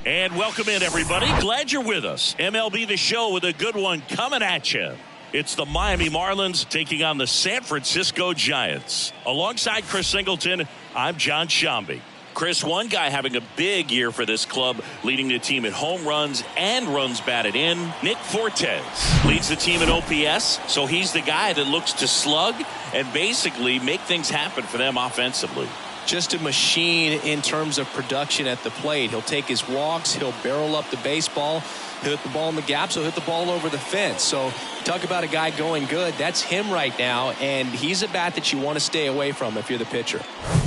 And welcome in, everybody. Glad you're with us. MLB The Show with a good one coming at you. It's the Miami Marlins taking on the San Francisco Giants. Alongside Chris Singleton, I'm John Shambi. Chris, one guy having a big year for this club, leading the team in home runs and runs batted in. Nick Fortes leads the team in OPS, so he's the guy that looks to slug and basically make things happen for them offensively. Just a machine in terms of production at the plate. He'll take his walks. He'll barrel up the baseball. He'll hit the ball in the gaps. He'll hit the ball over the fence. So talk about a guy going good. That's him right now, and he's a bat that you want to stay away from if you're the pitcher.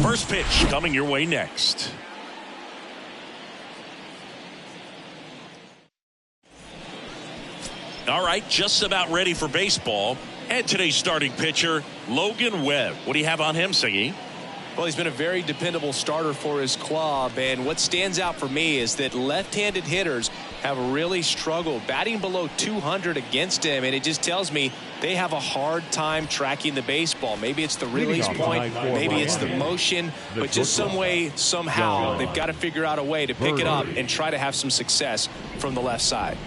First pitch coming your way next. All right, just about ready for baseball. And today's starting pitcher, Logan Webb. What do you have on him, Siggy? Well, he's been a very dependable starter for his club, and what stands out for me is that left-handed hitters have really struggled batting below 200 against him, and it just tells me they have a hard time tracking the baseball. Maybe it's the release point, maybe it's the motion, but just some way, somehow, they've got to figure out a way to pick it up and try to have some success from the left side.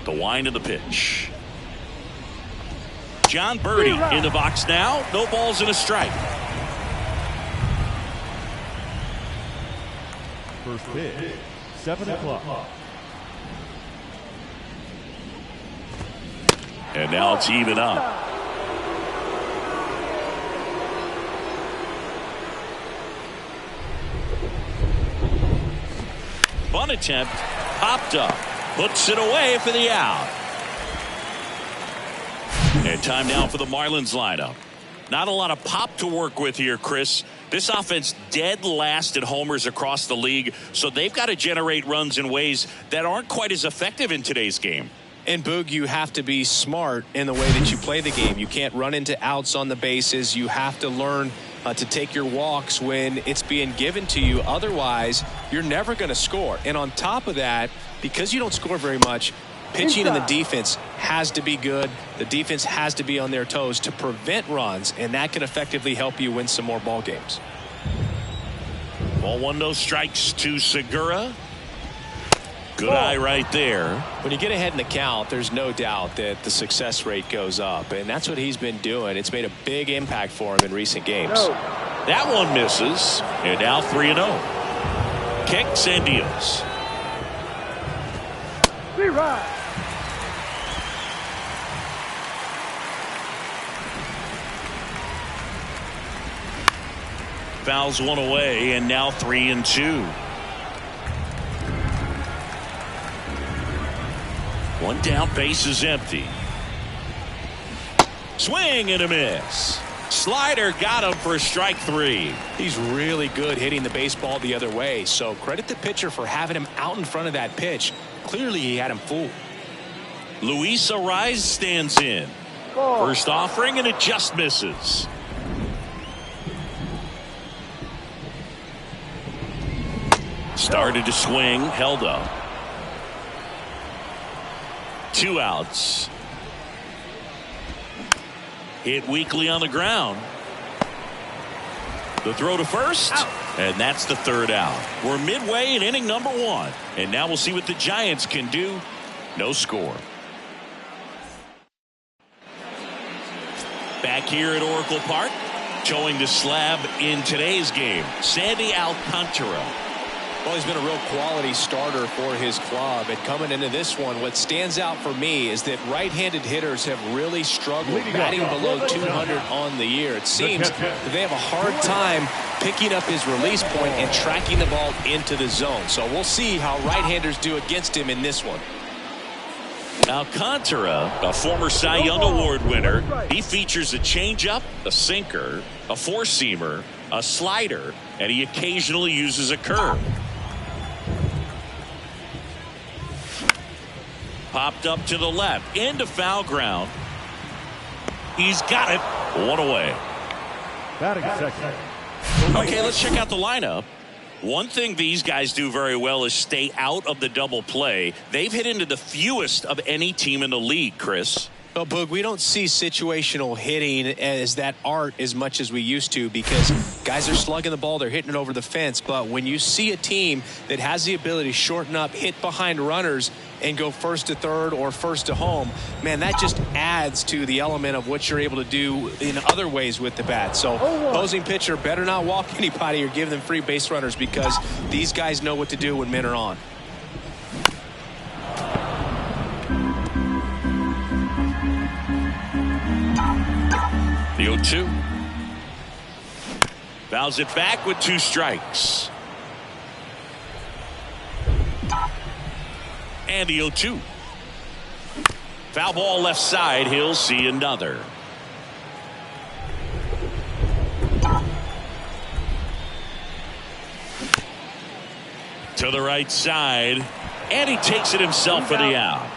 The wind of the pitch. John Birdie in the box now. No balls and a strike. First pitch, 7 o'clock. And now it's even up. Bunt attempt, popped up, puts it away for the out. And time now for the Marlins lineup. Not a lot of pop to work with here, Chris. This offense dead last in homers across the league, so they've got to generate runs in ways that aren't quite as effective in today's game. And Boog, you have to be smart in the way that you play the game. You can't run into outs on the bases. You have to learn to take your walks when it's being given to you. Otherwise, you're never going to score. And on top of that, because you don't score very much, pitching and the defense has to be good. The defense has to be on their toes to prevent runs, and that can effectively help you win some more ball games. Ball one, no strikes to Segura. Good eye right there. When you get ahead in the count, there's no doubt that the success rate goes up, and that's what he's been doing. It's made a big impact for him in recent games. That one misses, and now 3-0. Kicks and deals. Fouls one away, and now 3-2. One down, base is empty. Swing and a miss. Slider got him for strike 3. He's really good hitting the baseball the other way, so credit the pitcher for having him out in front of that pitch. Clearly he had him fooled. Luis Ariz stands in. First offering, and it just misses. Started to swing, held up. 2 outs. Hit weakly on the ground. The throw to first, and that's the 3rd out. We're midway in inning number 1, and now we'll see what the Giants can do. No score. Back here at Oracle Park, showing the slab in today's game, Sandy Alcantara. Well, he's been a real quality starter for his club. And coming into this one, what stands out for me is that right-handed hitters have really struggled batting below 200 on the year. It seems that they have a hard time picking up his release point and tracking the ball into the zone. So we'll see how right-handers do against him in this one. Alcantara, a former Cy Young Award winner, he features a changeup, a sinker, a four-seamer, a slider, and he occasionally uses a curve. Popped up to the left, into foul ground. He's got it. 1 away. Batting second. Okay, let's check out the lineup. One thing these guys do very well is stay out of the double play. They've hit into the fewest of any team in the league, Chris. Well, Boog, we don't see situational hitting as that art as much as we used to because guys are slugging the ball, they're hitting it over the fence. But when you see a team that has the ability to shorten up, hit behind runners, and go first to third or first to home, man, that just adds to the element of what you're able to do in other ways with the bat. So opposing pitcher better not walk anybody or give them free base runners because these guys know what to do when men are on. The 0-2. Fouls it back with 2 strikes. And the 0-2. Foul ball left side. He'll see another. To the right side. And he takes it himself for the out.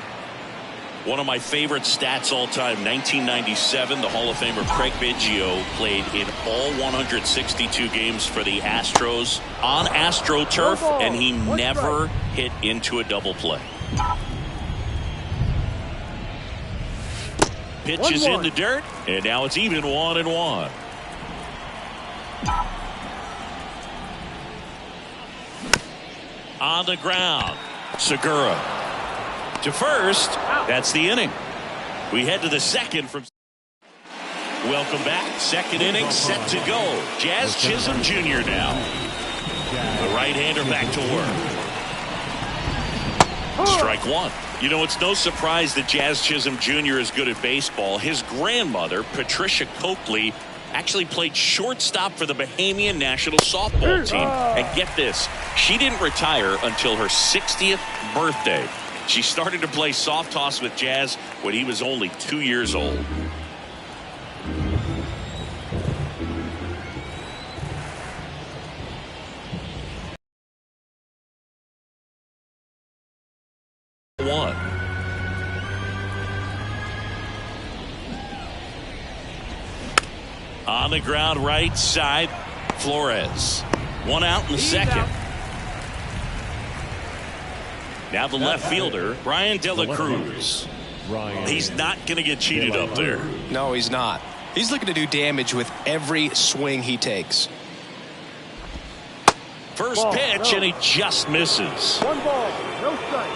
One of my favorite stats all time, 1997, the Hall of Famer Craig Biggio played in all 162 games for the Astros on AstroTurf, and he never hit into a double play. Pitch is in the dirt, and now it's even 1-1. On the ground, Segura. To first, that's the inning. We head to the second from. Welcome back. Second inning set to go. Jazz Chisholm Jr. now. The right-hander back to work. Strike 1. You know, it's no surprise that Jazz Chisholm Jr. is good at baseball. His grandmother, Patricia Coakley, actually played shortstop for the Bahamian national softball team. And get this, she didn't retire until her 60th birthday. She started to play soft toss with Jazz when he was only 2 years old. One. On the ground right side, Flores. 1 out in the second. Now the left fielder, Brian De La Cruz. He's not going to get cheated up there. No, he's not. He's looking to do damage with every swing he takes. First pitch, and he just misses. 1 ball, no strike.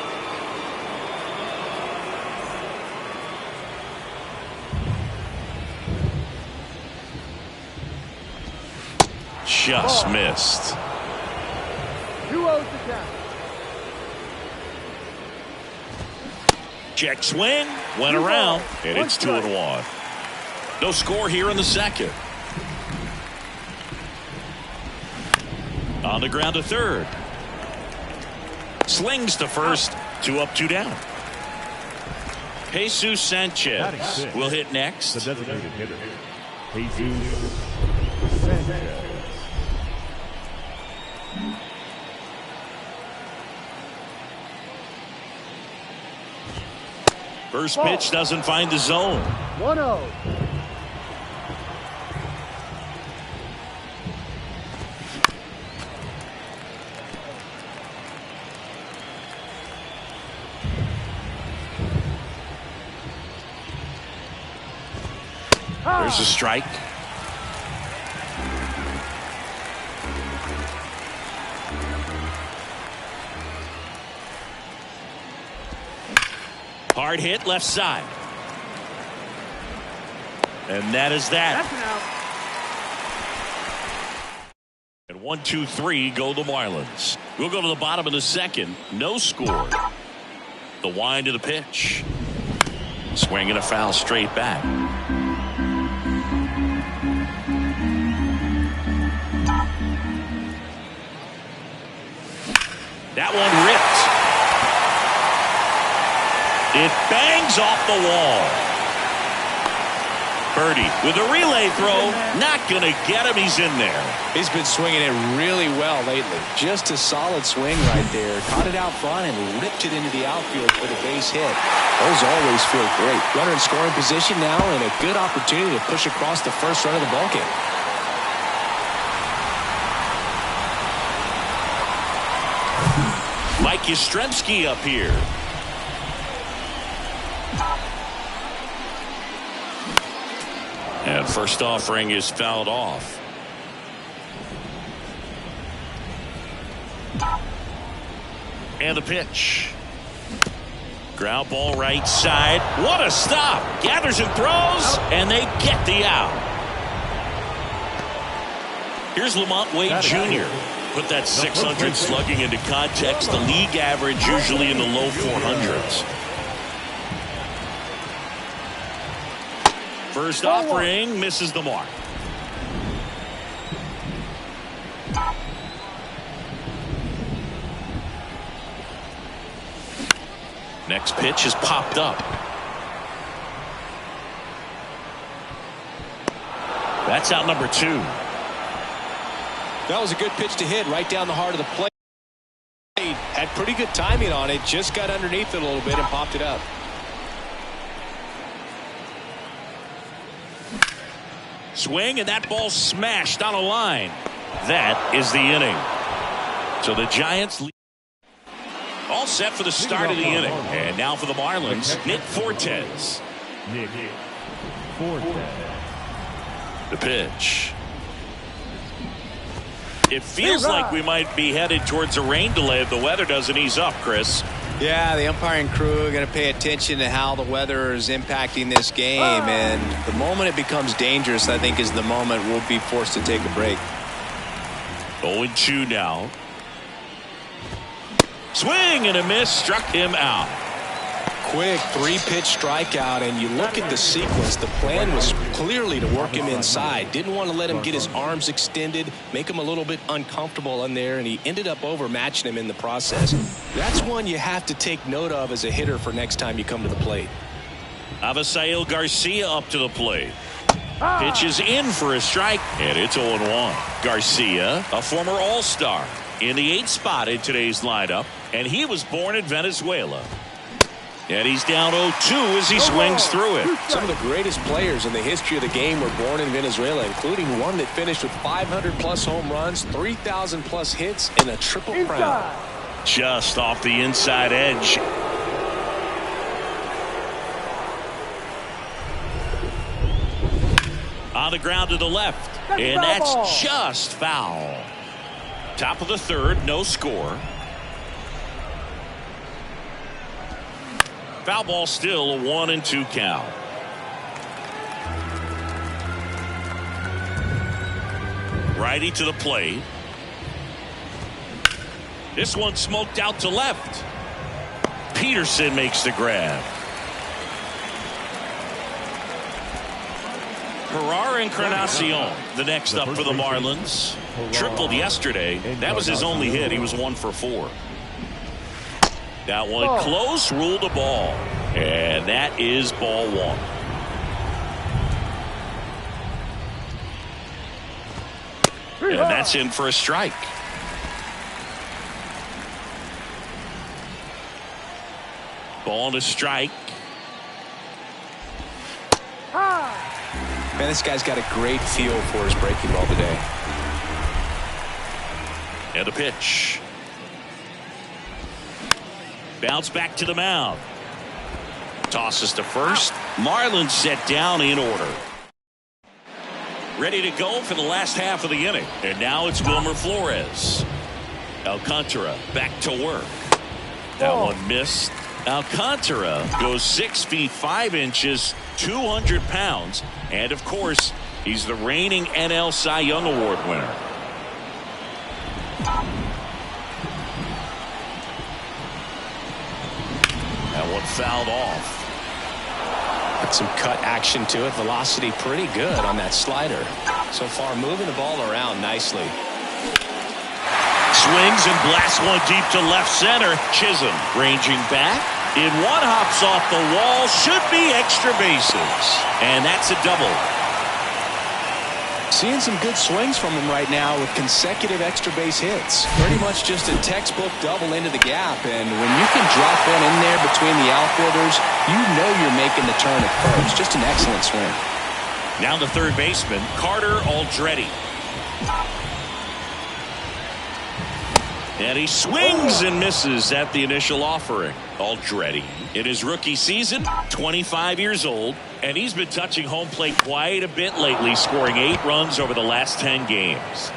Just missed. 2-0 to count. Check swing, went around, and it's 2-1. No score here in the second. On the ground to third. Slings to first. 2 up, 2 down. Jesus Sanchez will hit next. The designated hitter, Jesus Sanchez. First pitch doesn't find the zone. 1-0. There's a strike. Hard hit left side. And that is that. And 1, 2, 3 go the Marlins. We'll go to the bottom of the second. No score. The wind of the pitch. Swing and a foul straight back. That one ripped. It bangs off the wall. Birdie with a relay throw. Not going to get him. He's in there. He's been swinging it really well lately. Just a solid swing right there. Caught it out front and ripped it into the outfield for the base hit. Those always feel great. Runner in scoring position now and a good opportunity to push across the first run of the ballgame. Mike Yastrzemski up here. And first offering is fouled off. And the pitch. Ground ball right side. What a stop. Gathers and throws. And they get the out. Here's Lamont Wade Jr. Put that 600 slugging into context. The league average usually in the low 400s. First offering misses the mark. Next pitch is popped up. That's out number 2. That was a good pitch to hit right down the heart of the plate. Had pretty good timing on it. Just got underneath it a little bit and popped it up. Swing, and that ball smashed on a line. That is the inning. So the Giants lead. All set for the start of the inning. And now for the Marlins, Nick Fortes. Nick Fortes. The pitch. It feels like we might be headed towards a rain delay if the weather doesn't ease up, Chris. Yeah, the umpiring crew are going to pay attention to how the weather is impacting this game. And the moment it becomes dangerous, I think, is the moment we'll be forced to take a break. 0-2 now. Swing and a miss, struck him out. Quick 3-pitch strikeout, and you look at the sequence. The plan was clearly to work him inside. Didn't want to let him get his arms extended, make him a little bit uncomfortable in there, and he ended up overmatching him in the process. That's one you have to take note of as a hitter for next time you come to the plate. Avisail Garcia up to the plate. Pitch is in for a strike, and it's 0-1. Garcia, a former All-Star, in the 8th spot in today's lineup, and he was born in Venezuela. And he's down 0-2 as he swings through it. Some of the greatest players in the history of the game were born in Venezuela, including one that finished with 500-plus home runs, 3,000-plus hits, and a triple crown. Just off the inside edge. On the ground to the left. And that's just foul. Top of the 3rd, no score. Foul ball, still a 1-2 count. Righty to the plate. This one smoked out to left. Peterson makes the grab. Herrera Encarnacion, the next up for the Marlins. Tripled yesterday. That was his only hit. He was 1 for 4. That one close, ruled a ball. And that is ball one. And that's in for a strike. Ball to strike. Man, this guy's got a great feel for his breaking ball today. And a pitch. Bounce back to the mound. Tosses to first. Marlins set down in order. Ready to go for the last half of the inning. And now it's Wilmer Flores. Alcantara back to work. That one missed. Alcantara goes 6 feet 5 inches, 200 pounds. And of course, he's the reigning NL Cy Young Award winner. That one fouled off. Got some cut action to it. Velocity pretty good on that slider. So far, moving the ball around nicely. Swings and blasts one deep to left center. Chisholm ranging back. In one, hops off the wall. Should be extra bases. And that's a double. Seeing some good swings from him right now with consecutive extra base hits. Pretty much just a textbook double into the gap. And when you can drop one in there between the outfielders, you know you're making the turn at first. Just an excellent swing. Now the third baseman, Carter Aldrete. And he swings and misses at the initial offering. Aldrete, in his rookie season, 25 years old, and he's been touching home plate quite a bit lately, scoring 8 runs over the last 10 games.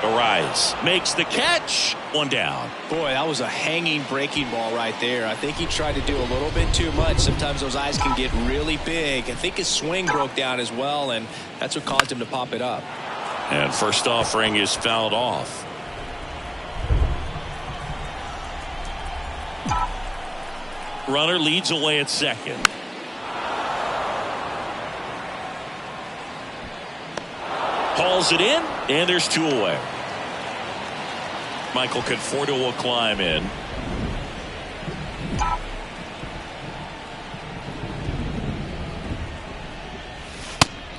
Arise makes the catch. One down. Boy, that was a hanging breaking ball right there. I think he tried to do a little bit too much. Sometimes those eyes can get really big. I think his swing broke down as well, and that's what caused him to pop it up. And first offering is fouled off. Runner leads away at second. Hauls it in, and there's 2 away. Michael Conforto will climb in.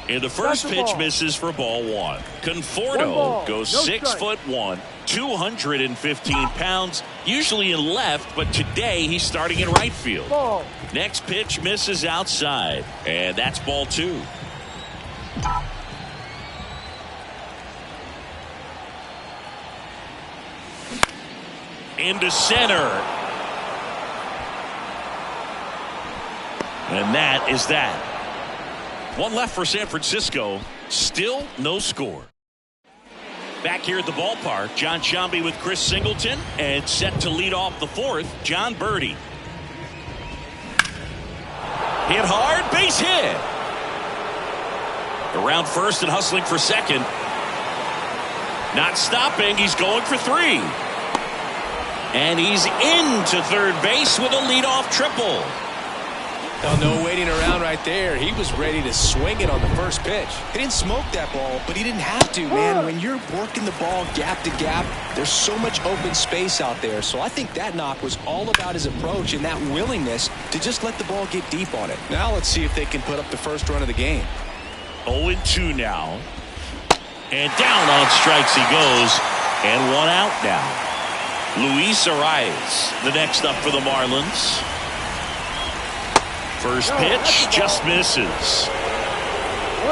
And the first pitch misses for ball 1. Conforto goes 6'1", 215 pounds, usually in left, but today he's starting in right field. Next pitch misses outside, and that's ball 2. Into center. And that is that. One left for San Francisco. Still no score. Back here at the ballpark, John Sciambi with Chris Singleton, and set to lead off the 4th, John Birdie. Hit hard, base hit. Around first and hustling for second. Not stopping, he's going for 3. And he's into third base with a leadoff triple. No waiting around right there. He was ready to swing it on the first pitch. He didn't smoke that ball, but he didn't have to, man. When you're working the ball gap to gap, there's so much open space out there. So I think that knock was all about his approach and that willingness to just let the ball get deep on it. Now let's see if they can put up the first run of the game. 0-2 now. And down on strikes he goes. And 1 out now. Luis Arias, the next up for the Marlins. First pitch just misses. 1-0.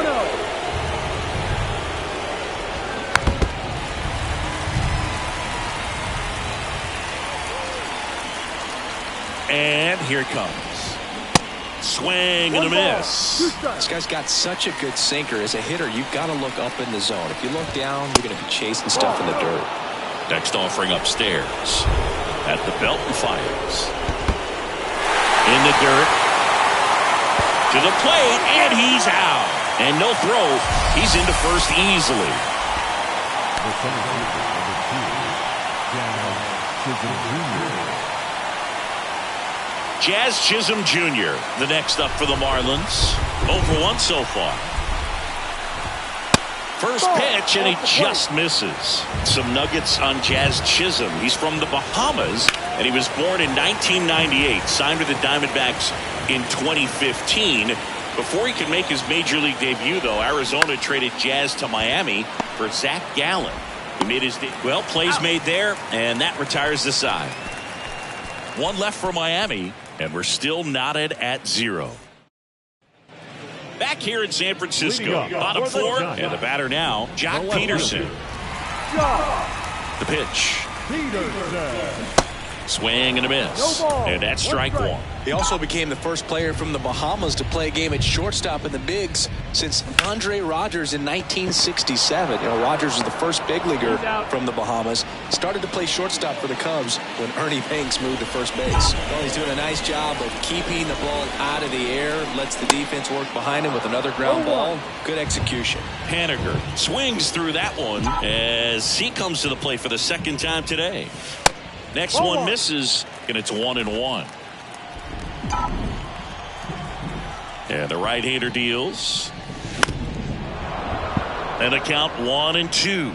And here it comes. Swing and a miss. This guy's got such a good sinker. As a hitter, you've got to look up in the zone. If you look down, you're going to be chasing stuff in the dirt. Next offering upstairs. At the belt and fires. In the dirt. To the plate, and he's out. And no throw. He's into first easily. The center fielder, Jazz Chisholm Jr., the next up for the Marlins. 0 for 1 so far. First pitch, and he just misses. Some nuggets on Jazz Chisholm. He's from the Bahamas, and he was born in 1998. Signed with the Diamondbacks in 2015. Before he could make his major league debut, though, Arizona traded Jazz to Miami for Zach Gallen. He made his plays made there, and that retires the side. One left for Miami, and we're still knotted at 0. Back here in San Francisco, bottom 4, and the batter now, Jock Peterson. The pitch. Swing and a miss, and that's strike 1. He also became the first player from the Bahamas to play a game at shortstop in the bigs since Andre Rogers in 1967. Rogers was the first big leaguer from the Bahamas. Started to play shortstop for the Cubs when Ernie Banks moved to first base. Well, he's doing a nice job of keeping the ball out of the air. Lets the defense work behind him with another ground ball. Good execution. Haniger swings through that one as he comes to the plate for the second time today. Next one misses, and it's 1-1. And the right-hander deals. And a count 1-2.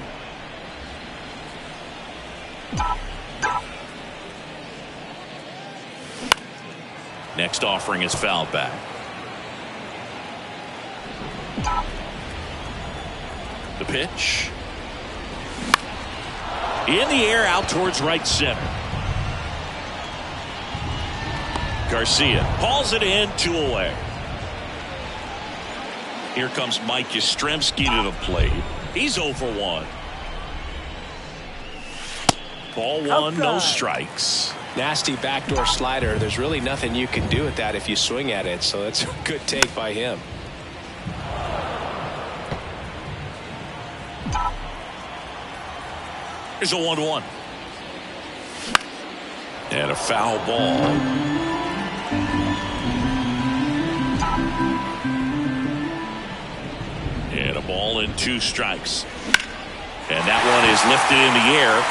Next offering is fouled back. The pitch. In the air out towards right center. Garcia hauls it in, 2 away. Here comes Mike Yastrzemski to the plate. He's 0 for 1. Ball 1, no strikes. Nasty backdoor slider. There's really nothing you can do with that if you swing at it, so that's a good take by him. Here's a 1-1. And a foul ball. And a ball and 2 strikes. And that one is lifted in the air.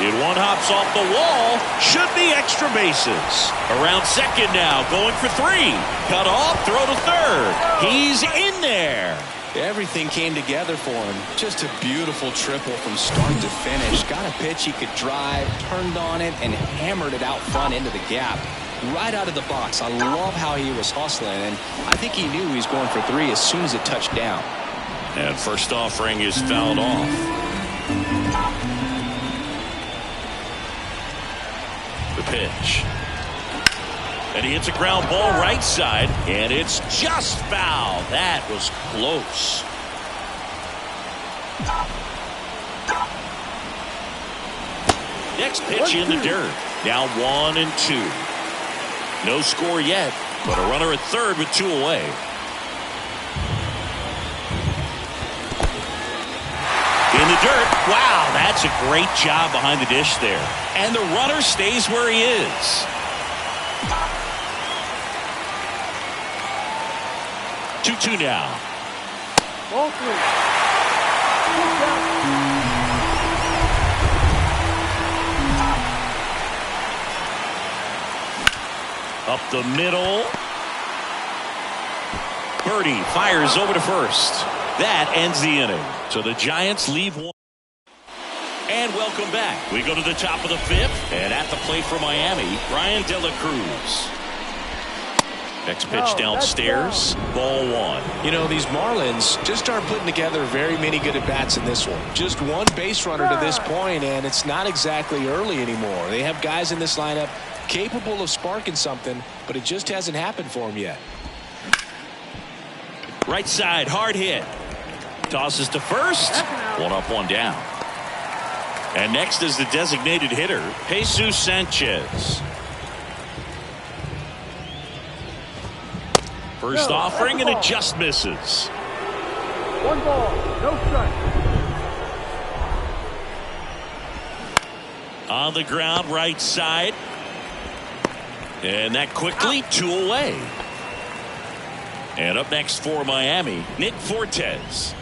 And one hops off the wall. Should be extra bases. Around second now, going for 3. Cut off, throw to third. He's in there. Everything came together for him. Just a beautiful triple from start to finish. Got a pitch he could drive, turned on it, and hammered it out front into the gap. Right out of the box. I love how he was hustling, and I think he knew he was going for 3 as soon as it touched down. And first offering is fouled off. The pitch. And he hits a ground ball right side, and it's just foul. That was close. Next pitch in the dirt. Now 1-2. No score yet, but a runner at third with 2 away. In the dirt. Wow, that's a great job behind the dish there. And the runner stays where he is. 2-2 now. Ball 3. Up the middle. Birdie fires over to first. That ends the inning. So the Giants leave 1. And welcome back. We go to the top of the 5th. And at the plate for Miami, Ryan De La Cruz. Next pitch downstairs. Ball 1. These Marlins just aren't putting together very many good at-bats in this one. Just one base runner to this point, and it's not exactly early anymore. They have guys in this lineup capable of sparking something, but it just hasn't happened for them yet. Right side, hard hit. Tosses to first. 1 up, 1 down. And next is the designated hitter, Jesus Sanchez. First offering, and it just misses. 1 ball, no strike. On the ground, right side. And that quickly, 2 away. And up next for Miami, Nick Fortes.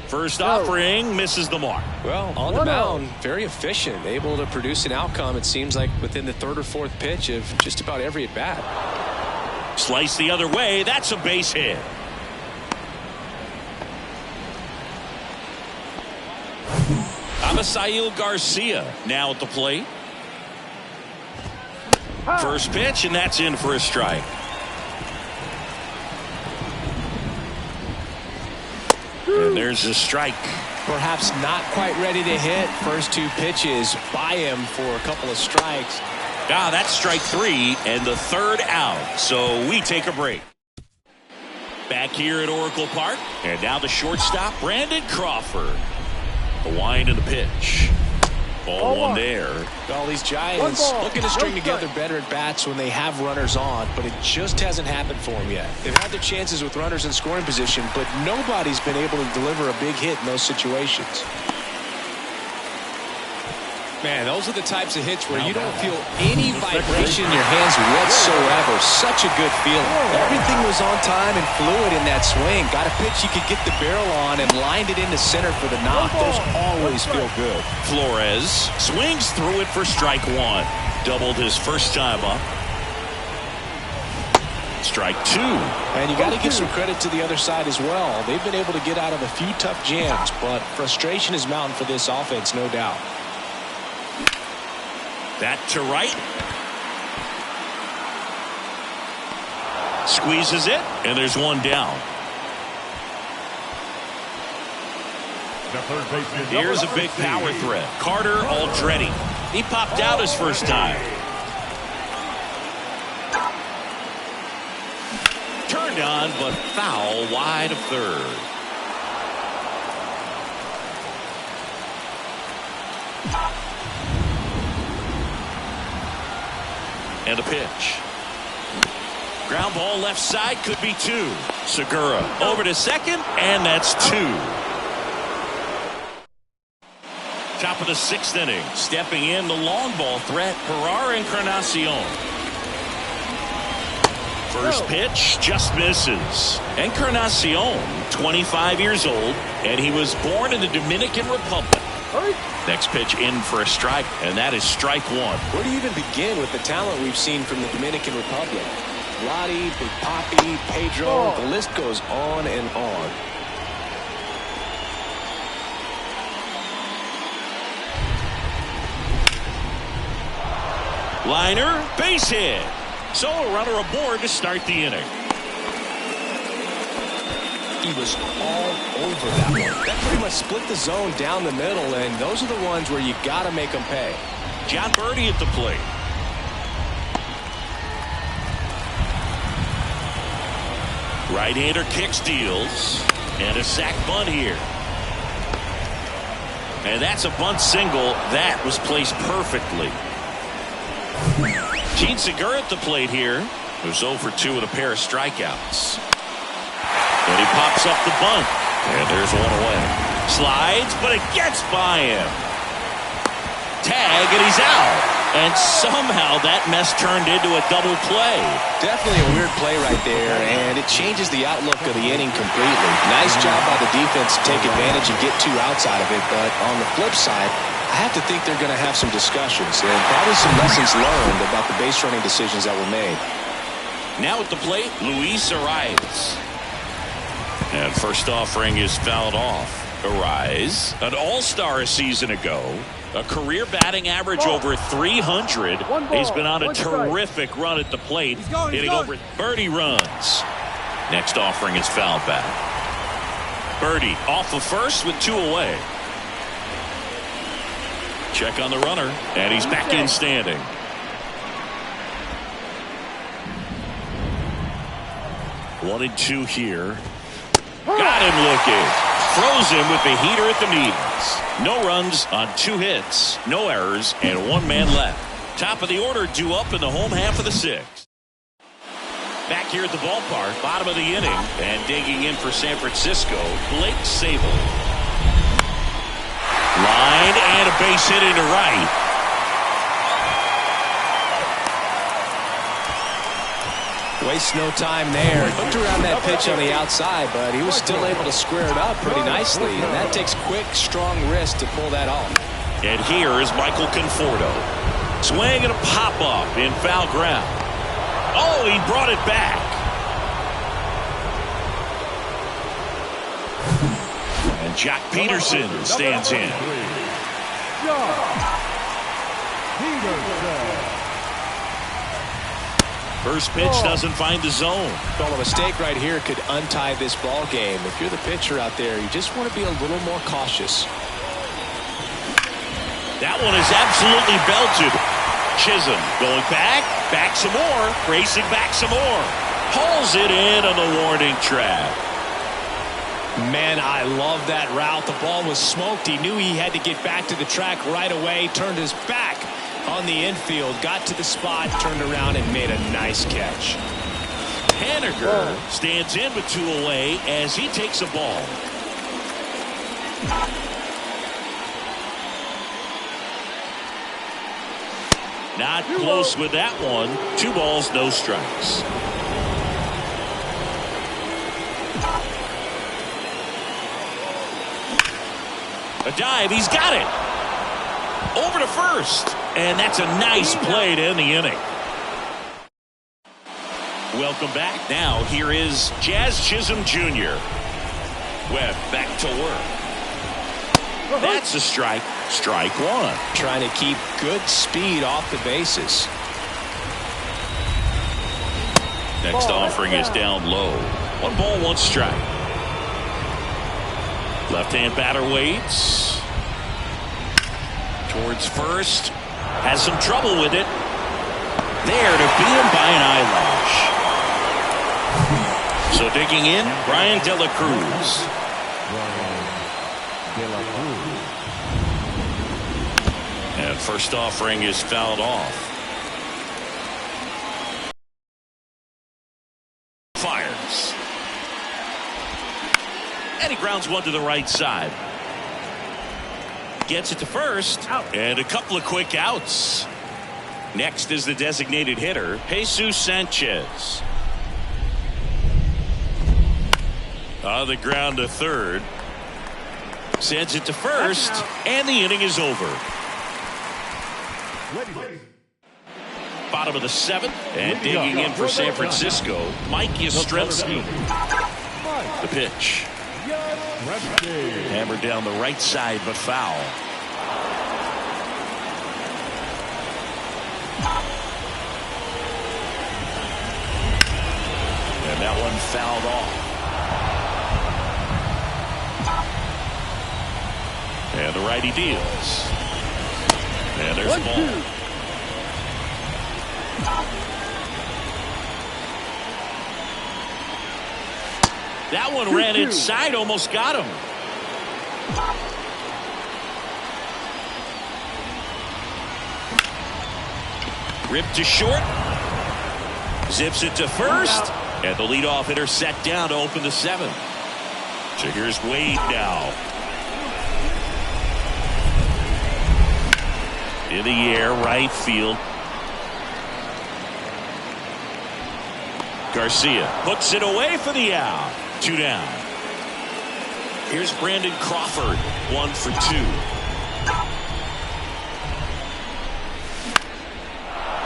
First offering misses the mark. Well, on the mound, very efficient, able to produce an outcome, it seems like, within the 3rd or 4th pitch of just about every at-bat. Slice the other way. That's a base hit. Avisail Garcia now at the plate. First pitch, and that's in for a strike. And there's a strike. Perhaps not quite ready to hit. First two pitches by him for a couple of strikes. That's strike three and the third out. So we take a break. Back here at Oracle Park. And now the shortstop, Brandon Crawford. The wind and the pitch. Ball one there. Well, these Giants looking to string together better at bats when they have runners on, but it just hasn't happened for them yet. They've had their chances with runners in scoring position, but nobody's been able to deliver a big hit in those situations. Man, those are the types of hits where you don't feel any vibration in your hands whatsoever. Such a good feeling. Everything was on time and fluid in that swing. Got a pitch you could get the barrel on and lined it into center for the knock. Those always feel good. Flores swings through it for strike one. Doubled his first time up. Strike two. And you got to give some credit to the other side as well. They've been able to get out of a few tough jams, but frustration is mounting for this offense, no doubt. That to right. Squeezes it, and there's one down. Here's a big power threat. Carter Aldrete. He popped out his first time. Turned on, but foul wide of third. And a pitch. Ground ball left side, could be two. Segura over to second, and that's two. Top of the sixth inning. Stepping in the long ball threat, Herrera Encarnacion. First pitch just misses. Encarnacion, 25 years old, and he was born in the Dominican Republic. Next pitch in for a strike, and that is strike one. Where do you even begin with the talent we've seen from the Dominican Republic? Lottie, Big Papi, Pedro, the list goes on and on. Liner, base hit. So a runner aboard to start the inning. He was all over that one. That pretty much split the zone down the middle, and those are the ones where you got to make them pay. John Birdie at the plate. Right-hander kicks, deals, and a sac bunt here. And that's a bunt single. That was placed perfectly. Gene Segura at the plate here, who's 0 for 2 with a pair of strikeouts. And he pops up the bunt. And there's one away. Slides, but it gets by him. Tag, and he's out. And somehow that mess turned into a double play. Definitely a weird play right there, and it changes the outlook of the inning completely. Nice job by the defense to take advantage and get 2 outs out of it, but on the flip side, I have to think they're going to have some discussions and probably some lessons learned about the base running decisions that were made. Now at the plate, Luis Arias. And first offering is fouled off. Arias, an all-star a season ago. A career batting average over 300. He's been on a terrific run at the plate, hitting over 30 runs. Next offering is fouled back. Birdie off of first with 2 away. Check on the runner, and he's back in standing. One and 2 here. Got him looking. Throws him with the heater at the knees. No runs on 2 hits, no errors, and 1 man left. Top of the order due up in the home half of the 6th. Back here at the ballpark, bottom of the inning, and digging in for San Francisco, Blake Sabol. Line and a base hit into right. Wastes no time there. Looked around that pitch on the outside, but he was still able to square it up pretty nicely. And that takes quick, strong wrist to pull that off. And here is Michael Conforto. Swing and a pop-up in foul ground. Oh, he brought it back. Jack Peterson stands in. First pitch doesn't find the zone. Well, a mistake right here could untie this ball game. If you're the pitcher out there, you just want to be a little more cautious. That one is absolutely belted. Chisholm going back some more, racing back some more. Hauls it in on the warning track. Man, I love that route. The ball was smoked. He knew he had to get back to the track right away. Turned his back on the infield. Got to the spot, turned around, and made a nice catch. Haniger stands in with 2 away as he takes a ball. Not close with that one. 2 balls, no strikes. A dive, he's got it. Over to first. And that's a nice play to end the inning. Welcome back. Now here is Jazz Chisholm Jr. Webb back to work. That's a strike. Strike 1. Trying to keep good speed off the bases. Next offering is down low. 1 ball, 1 strike. Left-hand batter waits. Towards first. Has some trouble with it. There to beat him by an eyelash. So digging in, Brian De La Cruz. And first offering is fouled off. Fires. And he grounds one to the right side. Gets it to first. Out. And a couple of quick outs. Next is the designated hitter, Jesus Sanchez. On the ground to third. Sends it to first. And the inning is over. Bottom of the 7th. And digging in for San Francisco, Mike Yastrzemski. The pitch. Hammered down the right side, but foul. And that one fouled off. And the righty deals. And there's the ball. That one ran inside, almost got him. Ripped to short. Zips it to first. And the leadoff hitter set down to open the 7th. So here's Wade now. In the air, right field. Garcia hooks it away for the out. 2 down. Here's Brandon Crawford. 1 for 2.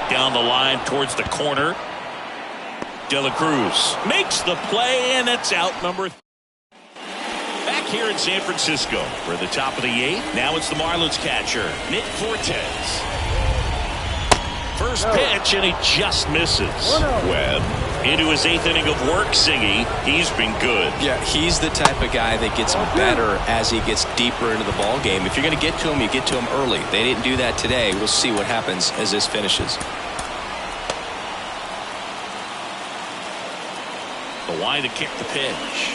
Down the line towards the corner. De La Cruz makes the play, and it's out number 3. Back here in San Francisco, we're at the top of the 8th. Now it's the Marlins catcher, Nick Fortes. First pitch, and he just misses. Webb into his 8th inning of work, Singy. He's been good. Yeah, he's the type of guy that gets better as he gets deeper into the ball game. If you're going to get to him, you get to him early. They didn't do that today. We'll see what happens as this finishes. The line to kick the pitch.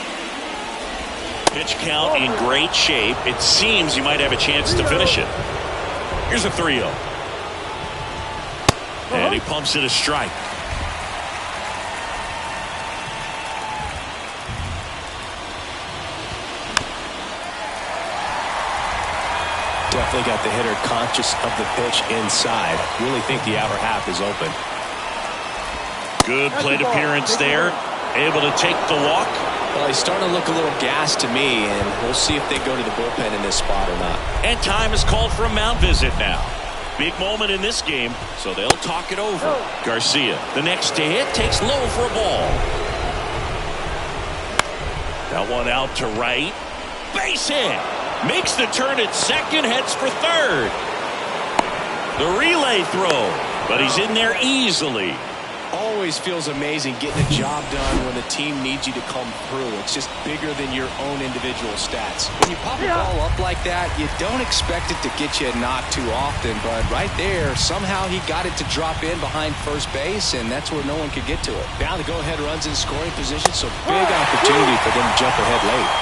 Pitch count in great shape. It seems he might have a chance to finish it. Here's a 3-0. And he pumps it a strike. Definitely got the hitter conscious of the pitch inside. Really think the outer half is open. Good plate appearance there. Able to take the walk. Well, he's starting to look a little gassed to me, and we'll see if they go to the bullpen in this spot or not. And time is called for a mound visit now. Big moment in this game, so they'll talk it over. Garcia, the next to hit, takes low for a ball. That one out to right. base hit. Makes the turn at second, heads for third. The relay throw, but he's in there easily. Always feels amazing getting a job done when the team needs you to come through. It's just bigger than your own individual stats. When you pop a ball up like that, you don't expect it to get you a knock too often, but right there, somehow he got it to drop in behind first base, and that's where no one could get to it. Now the go-ahead runs in scoring position, so big opportunity for them to jump ahead late.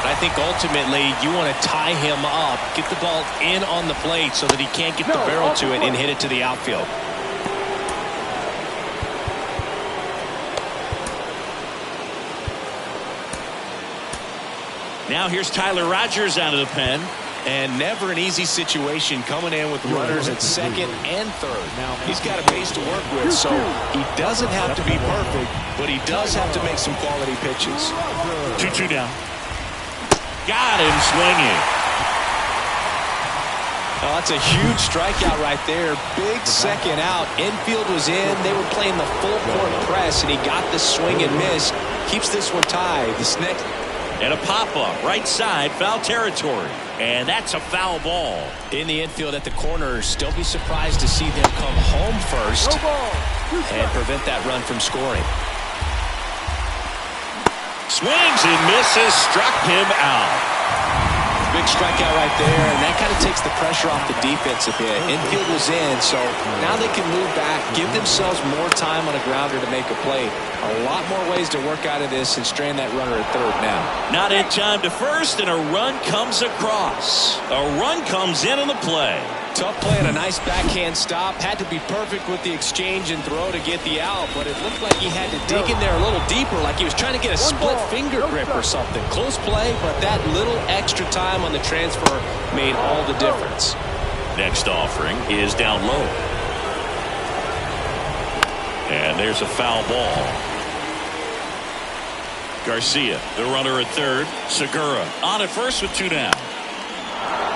I think ultimately you want to tie him up, get the ball in on the plate so that he can't get the barrel to it and hit it to the outfield. Now here's Tyler Rogers out of the pen. And never an easy situation coming in with runners at second and third. He's got a base to work with, so he doesn't have to be perfect, but he does have to make some quality pitches. 2-2 down. Got him swinging. Oh, that's a huge strikeout right there. Big second out. Infield was in. They were playing the full court press, and he got the swing and miss. Keeps this one tied. This next. And a pop-up, right side, foul territory. And that's a foul ball. In the infield at the corners, don't be surprised to see them come home first and prevent that run from scoring. Swings and misses, struck him out. Big strikeout right there, and that kind of takes the pressure off the defense a bit. Infield was in, so now they can move back, give themselves more time on a grounder to make a play. A lot more ways to work out of this and strain that runner at third now. Not in time to first, and a run comes across. A run comes in on the play. Tough play and a nice backhand stop. Had to be perfect with the exchange and throw to get the out, but it looked like he had to dig in there a little deeper, like he was trying to get a split finger grip or something. Close play, but that little extra time on the transfer made all the difference. Next offering is down low. And there's a foul ball. Garcia, the runner at third. Segura on at first with 2 down.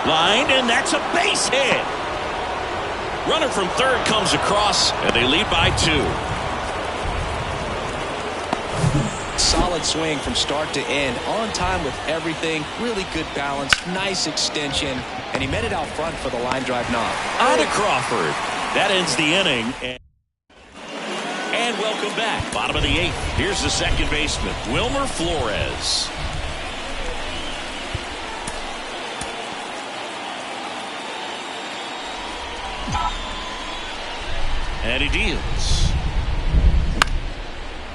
Line, and that's a base hit. Runner from third comes across, and they lead by 2. Solid swing from start to end. On time with everything. Really good balance. Nice extension. And he met it out front for the line drive knock. On to Crawford. That ends the inning. And welcome back. Bottom of the 8th. Here's the second baseman, Wilmer Flores. And he deals.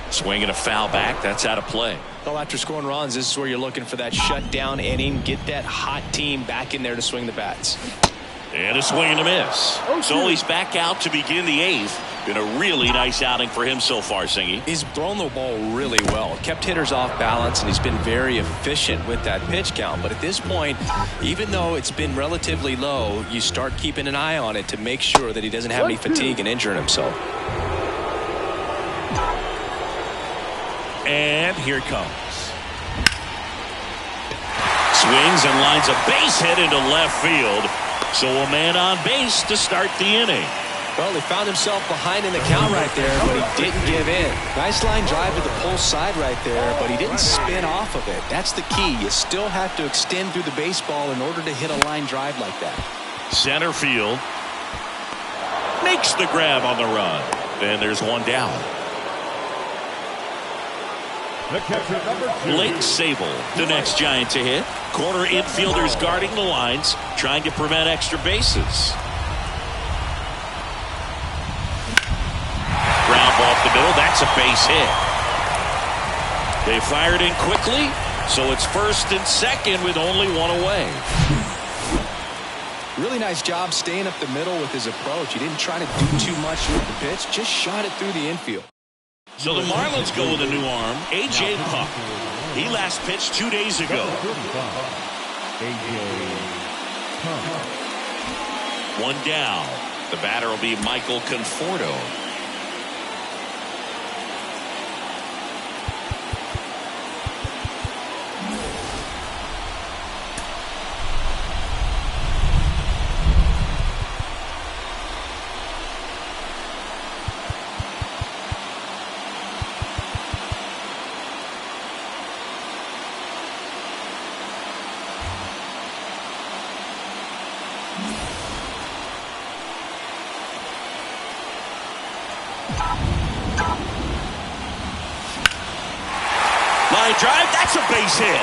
Swinging a foul back. That's out of play. Well, after scoring runs, this is where you're looking for that shutdown inning. Get that hot team back in there to swing the bats. And a swing and a miss. So he's back out to begin the 8th. Been a really nice outing for him so far, Singy. He's thrown the ball really well. Kept hitters off balance, and he's been very efficient with that pitch count. But at this point, even though it's been relatively low, you start keeping an eye on it to make sure that he doesn't have any fatigue and injuring himself. And here it comes. Swings and lines a base hit into left field. So a man on base to start the inning. Well, he found himself behind in the count right there, but he didn't give in. Nice line drive to the pull side right there, but he didn't spin off of it. That's the key. You still have to extend through the baseball in order to hit a line drive like that. Center field. Makes the grab on the run. And there's one down. The catcher, number 2. Blake Sable, the next Giant to hit. Corner infielders guarding the lines, trying to prevent extra bases. Ground ball up the middle. That's a base hit. They fired in quickly, so it's first and second with only one away. Really nice job staying up the middle with his approach. He didn't try to do too much with the pitch, just shot it through the infield. So the Marlins go with a new arm, A.J. Puk. He last pitched 2 days ago. One down. The batter will be Michael Conforto. Line drive, that's a base hit.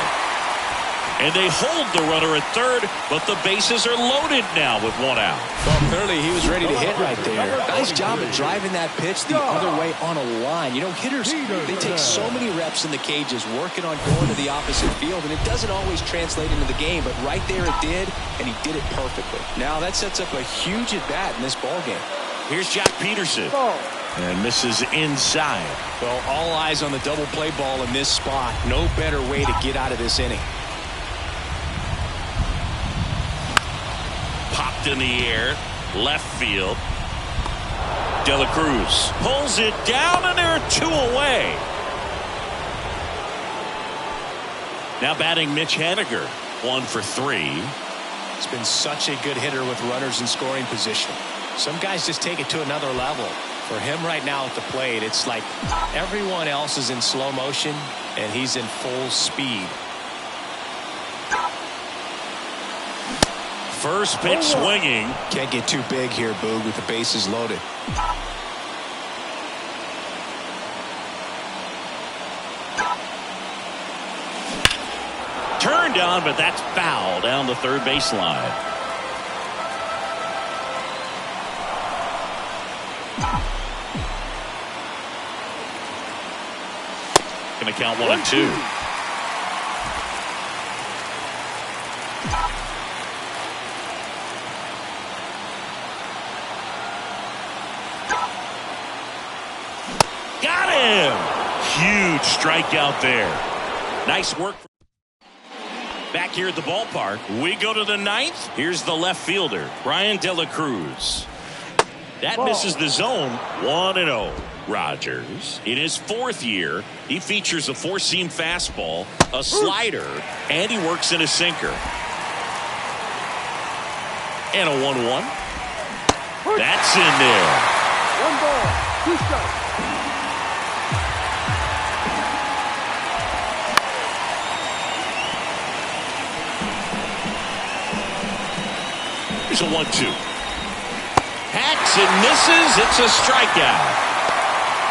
And they hold the runner at third, but the bases are loaded now with one out. Well, clearly he was ready to hit right there. Nice job of driving that pitch the other way on a line. You know, hitters, they take so many reps in the cages working on going to the opposite field, and it doesn't always translate into the game, but right there it did, and he did it perfectly. Now that sets up a huge at-bat in this ball game. Here's Jack Peterson. And misses inside. Well, all eyes on the double play ball in this spot. No better way to get out of this inning. Popped in the air, left field. De La Cruz pulls it down, and there are 2 away. Now batting Mitch Haniger, 1 for 3. He's been such a good hitter with runners in scoring position. Some guys just take it to another level. For him right now at the plate, it's like everyone else is in slow motion, and he's in full speed. First pitch swinging. Can't get too big here, Boog, with the bases loaded. Turned on, but that's foul down the third baseline. Going to count 1-2. Got him! Huge strikeout there. Nice work. Back here at the ballpark, we go to the 9th. Here's the left fielder, Brian De La Cruz. That misses the zone. 1-0. Rogers, in his 4th year, he features a 4-seam fastball, a slider, and he works in a sinker. And a 1-1. That's in there. 1 ball, 2 strikes. Here's a 1-2. Hacks and misses. It's a strikeout.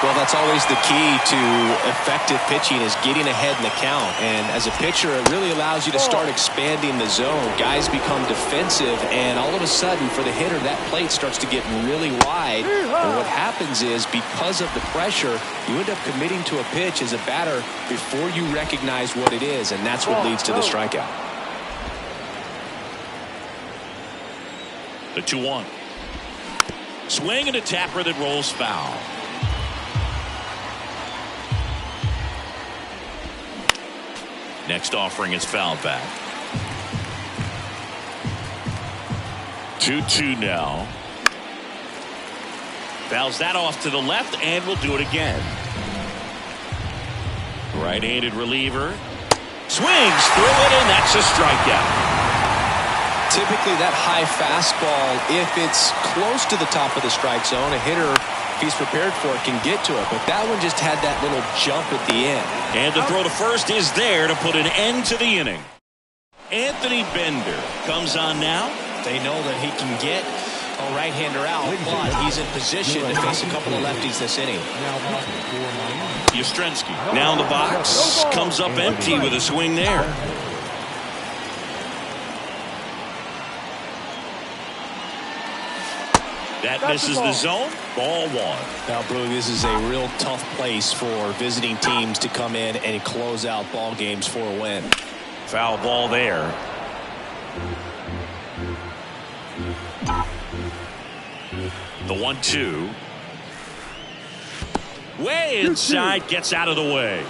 Well, that's always the key to effective pitching, is getting ahead in the count. And as a pitcher, it really allows you to start expanding the zone. Guys become defensive, and all of a sudden, for the hitter, that plate starts to get really wide. And what happens is, because of the pressure, you end up committing to a pitch as a batter before you recognize what it is, and that's what leads to the strikeout. The 2-1. Swing and a tapper that rolls foul. Next offering is fouled back. 2-2 now. Fouls that off to the left, and will do it again. Right-handed reliever. Swings through it, and that's a strikeout. Typically that high fastball, if it's close to the top of the strike zone, a hitter, if he's prepared for it, can get to it. But that one just had that little jump at the end. And the throw to first is there to put an end to the inning. Anthony Bender comes on now. They know that he can get a right-hander out, but he's in position to face a couple of lefties this inning. Yastrzemski now in the box. Comes up empty with a swing there. That misses the zone. Ball 1. Now, Blue, this is a real tough place for visiting teams to come in and close out ball games for a win. Foul ball there. The 1-2. Way inside, gets out of the way.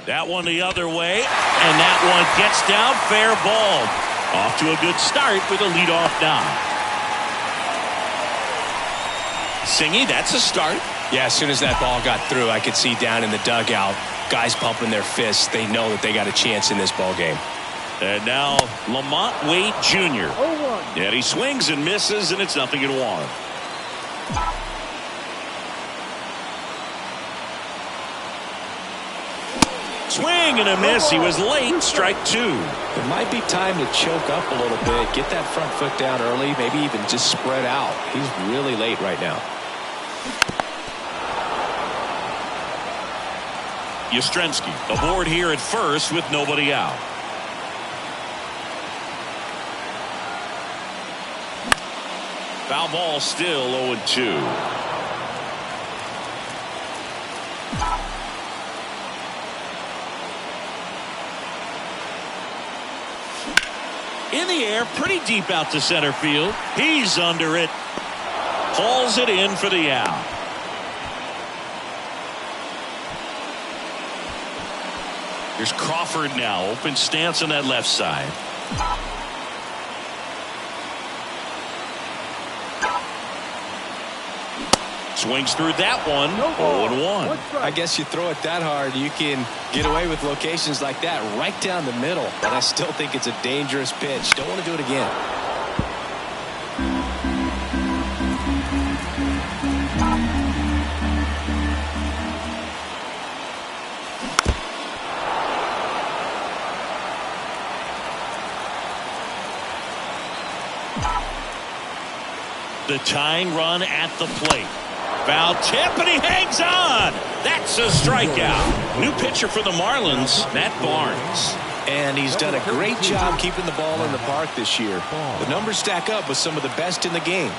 That one the other way, and that one gets down, fair ball. Off to a good start with a leadoff knock. Singy, that's a start. Yeah, as soon as that ball got through, I could see down in the dugout, guys pumping their fists. They know that they got a chance in this ball game. And now Lamont Wade Jr. And he swings and misses, and it's 0-1. swing and a miss. He was late. Strike two. It might be time to choke up a little bit. Get that front foot down early. Maybe even just spread out. He's really late right now. Yastrzemski aboard here at first with nobody out. Foul ball, still 0-2. In the air, pretty deep out to center field. He's under it. Hauls it in for the out. Here's Crawford now. Open stance on that left side. Swings through that one. 0-1. I guess you throw it that hard, you can get away with locations like that right down the middle. But I still think it's a dangerous pitch. Don't want to do it again. The tying run at the plate. Foul tip, and he hangs on. That's a strikeout. New pitcher for the Marlins, Matt Barnes. And he's done a great job keeping the ball in the park this year. The numbers stack up with some of the best in the game.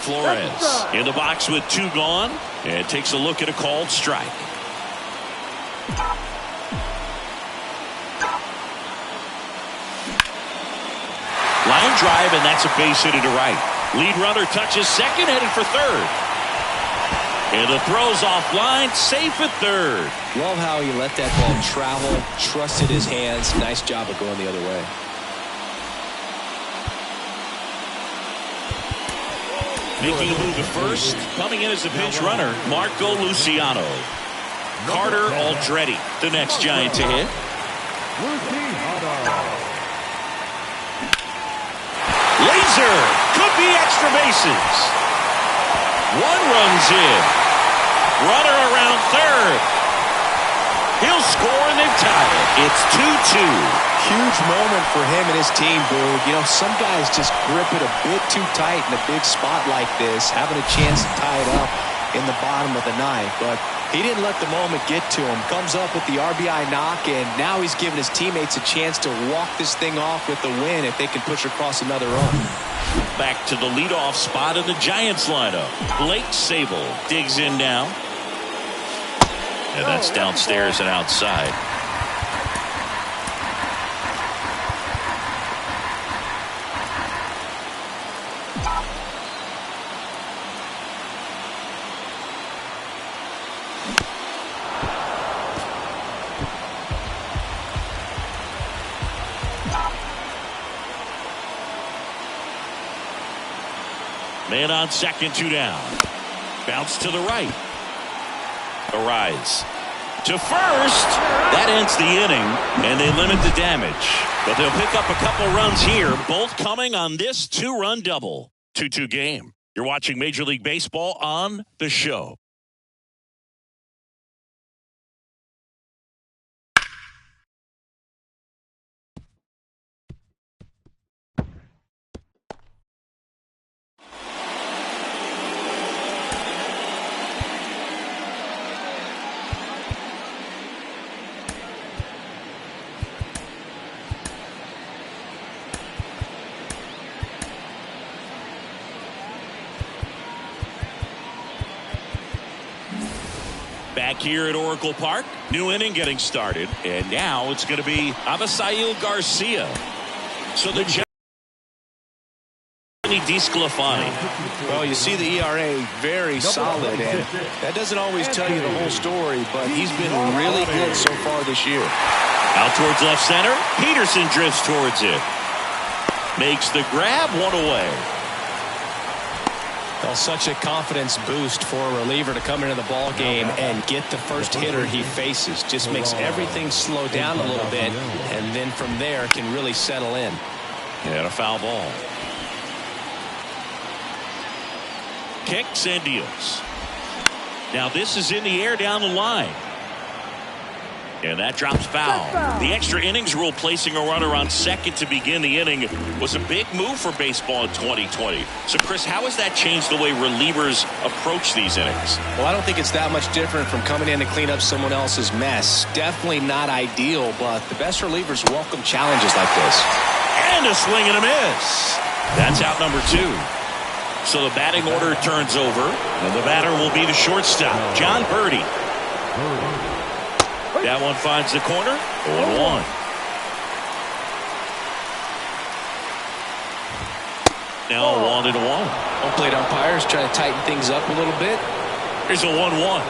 Flores in the box with two gone, and takes a look at a called strike. Line drive, and that's a base hit to right. Lead runner touches second, headed for third. And the throw's offline, safe at third. Love how he let that ball travel, trusted his hands. Nice job of going the other way. Making a move at first, coming in as a pinch runner, Marco Luciano. Carter Aldretti, the next Giant to hit. Laser, could be extra bases. One runs in. Runner around third. He'll score and they've tied it. It's 2-2. Huge moment for him and his team, Boog. You know, some guys just grip it a bit too tight in a big spot like this, having a chance to tie it up in the bottom of the ninth. But he didn't let the moment get to him. Comes up with the RBI knock, and now he's giving his teammates a chance to walk this thing off with the win if they can push across another run. Back to the leadoff spot in the Giants lineup. Blake Sable digs in now. And that's downstairs and outside. Man on second, two down. Bounce to the right. A rise to first. That ends the inning, and they limit the damage. But they'll pick up a couple runs here, both coming on this two-run double. 2-2 game. You're watching Major League Baseball on The Show. Back here at Oracle Park, new inning getting started, and now it's going to be Avisail Garcia. So the Giants DeSclafani. Well, you see the ERA very solid, and that doesn't always tell you the whole story, but he's been really good so far this year. Out towards left center, Peterson drifts towards it. Makes the grab, one away. Well, such a confidence boost for a reliever to come into the ball game and get the first hitter he faces. Just makes everything slow down a little bit, and then from there can really settle in. And a foul ball. Kicks and deals. Now this is in the air down the line. And that drops foul. The extra innings rule placing a runner on second to begin the inning was a big move for baseball in 2020. So, Chris, how has that changed the way relievers approach these innings? Well, I don't think it's that much different from coming in to clean up someone else's mess. Definitely not ideal, but the best relievers welcome challenges like this. And a swing and a miss. That's out number 2. So the batting order turns over, and the batter will be the shortstop, John Birdie. That one finds the corner. 0-1. Now 1-1. Home plate umpires trying to tighten things up a little bit. Here's a 1-1.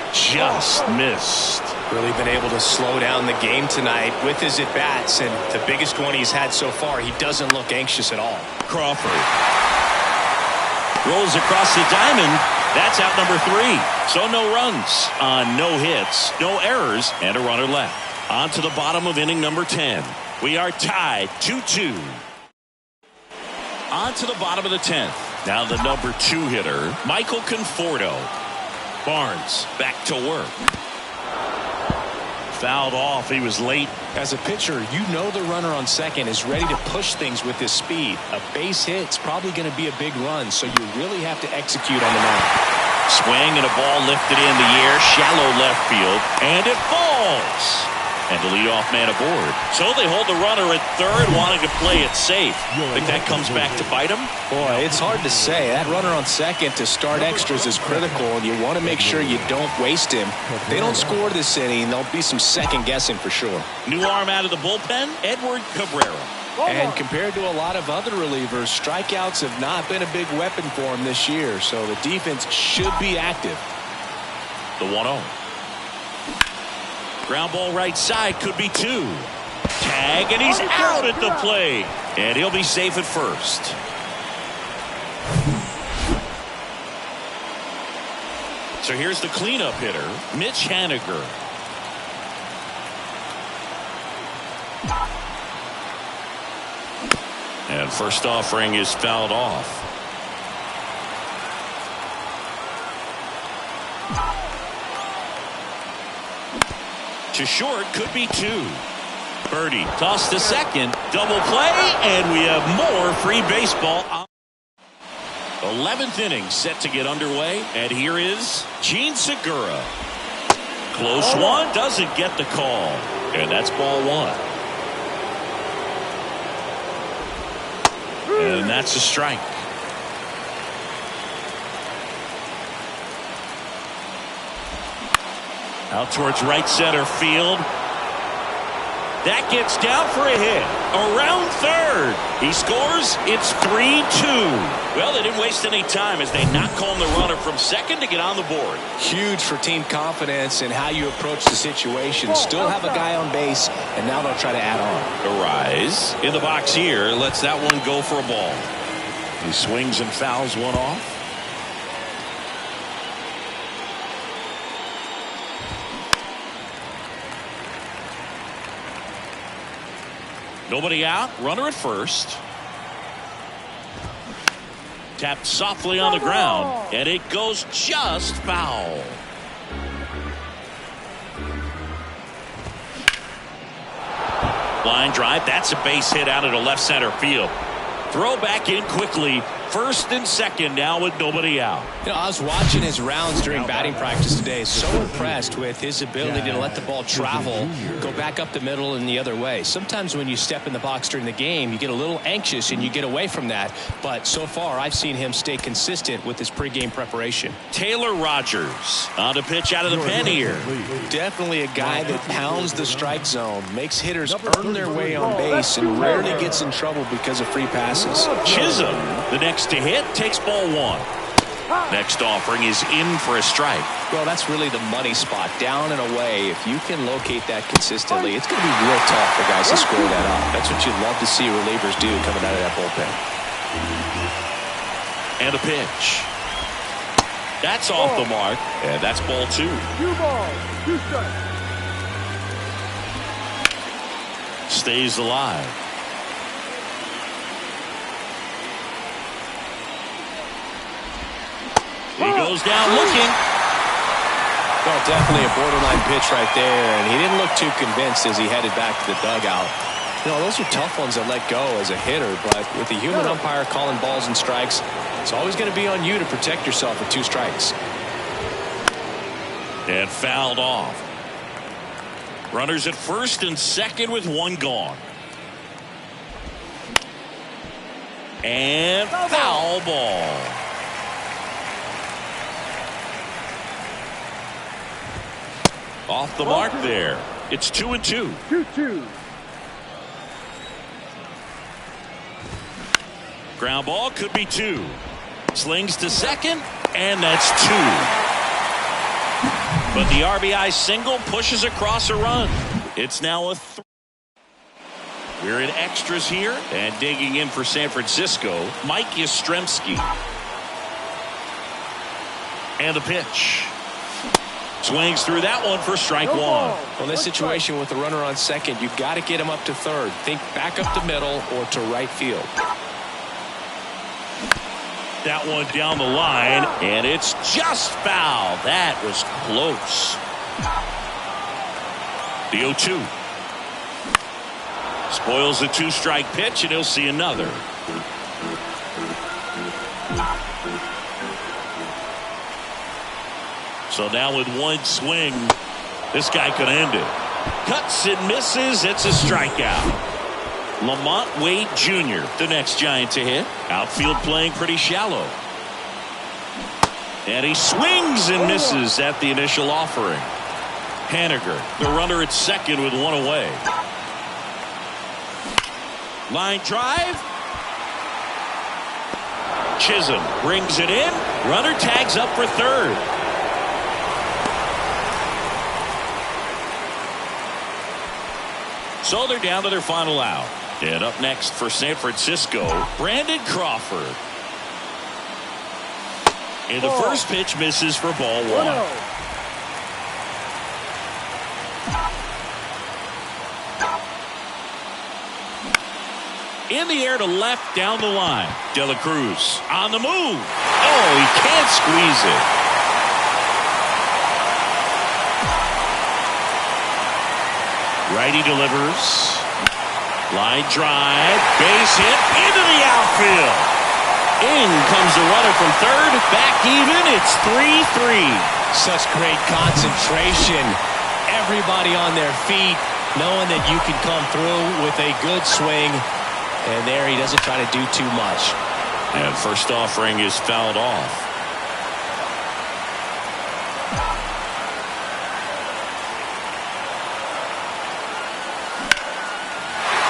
Just missed. Really been able to slow down the game tonight with his at-bats, and the biggest one he's had so far, he doesn't look anxious at all. Crawford rolls across the diamond. That's out number 3. So no runs on no hits, no errors, and a runner left. On to the bottom of inning number 10. We are tied 2-2. On to the bottom of the 10th. Now the number 2 hitter, Michael Conforto. Barnes back to work. Fouled off. He was late. As a pitcher, you know the runner on second is ready to push things with his speed. A base hit's probably going to be a big run, so you really have to execute on the mound. Swing and a ball lifted in the air, shallow left field, and it falls. And the leadoff man aboard. So they hold the runner at third, wanting to play it safe. Think that comes back to bite him? Boy, it's hard to say. That runner on second to start extras is critical, and you want to make sure you don't waste him. If they don't score this inning, there'll be some second guessing for sure. New arm out of the bullpen, Edward Cabrera. And compared to a lot of other relievers, strikeouts have not been a big weapon for him this year, so the defense should be active. The 1-0. Ground ball right side, could be 2. Tag, and he's out at the plate. And he'll be safe at first. So here's the cleanup hitter, Mitch Haniger. And first offering is fouled off. To short, could be 2. Birdie tossed to second, double play, and we have more free baseball. 11th inning set to get underway, and here is Gene Segura. Close one, doesn't get the call, and that's ball 1. And that's a strike. Out towards right center field. That gets down for a hit. Around third. He scores. It's 3-2. Well, they didn't waste any time as they knock home the runner from second to get on the board. Huge for team confidence in how you approach the situation. Still have a guy on base, and now they'll try to add on. Arise in the box here. Lets that one go for a ball. He swings and fouls one off. Nobody out. Runner at first. Tapped softly on the ground. And it goes just foul. Line drive. That's a base hit out into left center field. Throw back in quickly. First and second now with nobody out. You know, I was watching his rounds during batting practice today. So impressed with his ability to let the ball travel, go back up the middle and the other way. Sometimes when you step in the box during the game, you get a little anxious and you get away from that. But so far, I've seen him stay consistent with his pregame preparation. Taylor Rogers on the pitch out of the pen here. Definitely a guy that pounds the strike zone, makes hitters earn their way on base, and rarely gets in trouble because of free passes. Chisholm, the next to hit, takes ball 1. Next offering is in for a strike. Well, that's really the money spot, down and away. If you can locate that consistently, it's going to be real tough for guys to score that up. That's what you'd love to see relievers do coming out of that bullpen. And a pitch. That's off the mark, and that's ball 2. 2 balls, 2 strikes. Stays alive. He goes down looking. Well, definitely a borderline pitch right there, and he didn't look too convinced as he headed back to the dugout. You know, those are tough ones to let go as a hitter, but with the human umpire calling balls and strikes, it's always going to be on you to protect yourself with 2 strikes. And fouled off. Runners at first and second with 1 gone. And foul ball. Off the mark there. It's 2-2. 2-2. Ground ball could be 2. Slings to second, and that's 2. But the RBI single pushes across a run. It's now a 3. We're in extras here, and digging in for San Francisco, Mike Yastrzemski. And the pitch. Swings through that one for strike 1. Well, in this situation with the runner on second, you've got to get him up to third. Think back up the middle or to right field. That one down the line, and it's just foul. That was close. The 0-2. Spoils the 2-strike pitch, and he'll see another. So now with 1 swing, this guy could end it. Cuts and misses. It's a strikeout. Lamont Wade Jr., the next Giant to hit. Outfield playing pretty shallow. And he swings and misses at the initial offering. Haniger, the runner at second with 1 away. Line drive. Chisholm brings it in. Runner tags up for third. So they're down to their final out. And up next for San Francisco, Brandon Crawford. And the first pitch misses for ball 1. In the air to left down the line. De La Cruz on the move. Oh, he can't squeeze it. Righty delivers. Line drive. Base hit into the outfield. In comes the runner from third. Back even. It's 3-3. Such great concentration. Everybody on their feet, knowing that you can come through with a good swing. And there he doesn't try to do too much. And first offering is fouled off.